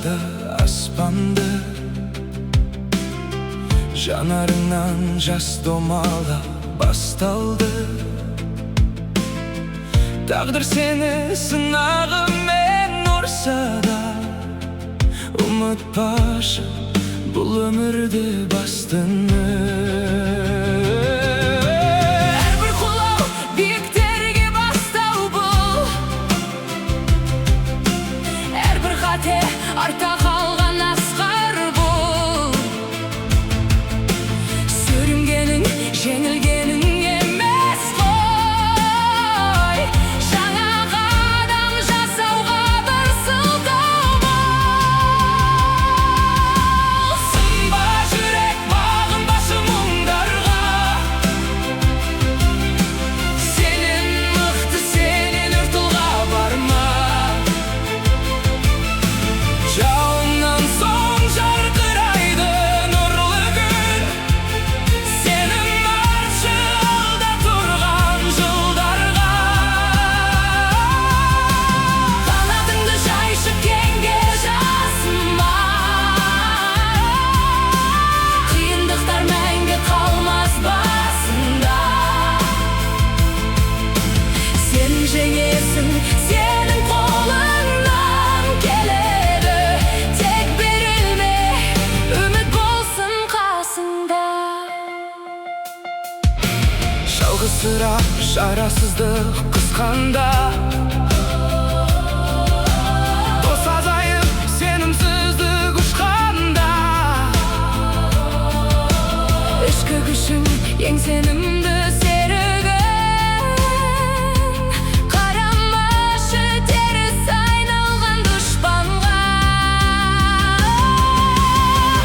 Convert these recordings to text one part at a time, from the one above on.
da aspandı. Janarından jas domala bastaldı. Taqdir seni sınağımen ursa da unutpaşım bu ömürde bastın mı? Arta kalgan asqar bu. Sürüngenin, jengilgenin emes koy. Жаңа qadam жасауға bir сылтау бол. Сынба жүрек, бағынбашы мұңдарға. Сенен мықты, сенен ұртылға барма. Жауыннан соң жарқырайды нұрлы күн. Сенің аршы алда тұрған жылдарға. Қанатыңды жайшы кеңге жасыма. Қиындықтар мәңгі қалмас басында. Сен жеңесің, сенің қолыңнан келеді. Тек берілме, үміт болсын қасында. Жалғызсырап шарасыздық қысқанда, дос азайып сенімсіздік ұшқанда. Ішкі күшің ең сенімді серігің. Қарамашы теріс айналған дұшпанға.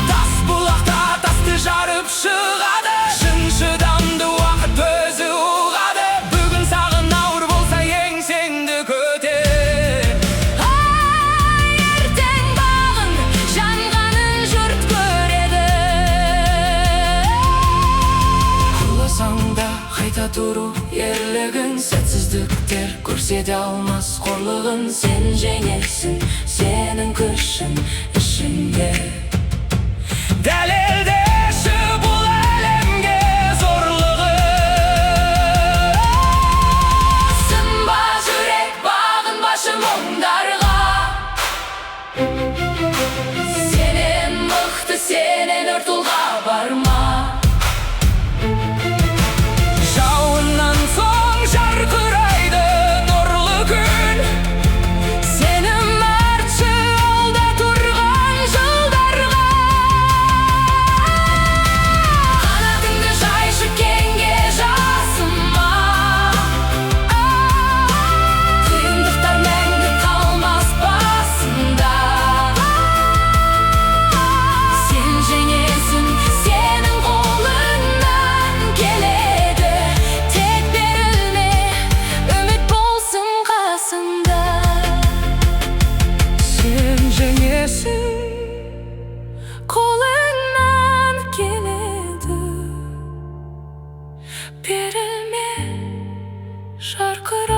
Тас бұлақта тасты жарып шығады. Шын шыдамды уақыт өзі ұғады. Бүгін саған ауыр болса еңсеңді көтер. Ертең бағың жанғанын жұрт көреді. Құласаң да қайта тұру ерлігін. Сәтсіздіктер көрсете алмас қорлығын. Сен жеңесің, сенің күшің ішіңде. Дәлелдеші бұл әлемге зорлығы. Сынба жүрек, бағынбашы мұңдарға. Сенен мықты, сенен ұртылға барма. Жауыннан соң жарқырайды нұрлы күн. Сенің аршы алда тұрған жылдарға. Қанатыңды жайшы кеңге жасыма. Қиындықтар мәңгі қалмас басында. Сен жеңесің, сенің қолыңнан келеді. Тек берілме, үміт болсын қасында. Сен жеңесің, Қолыңнан келеді. Берілме, жарқыра.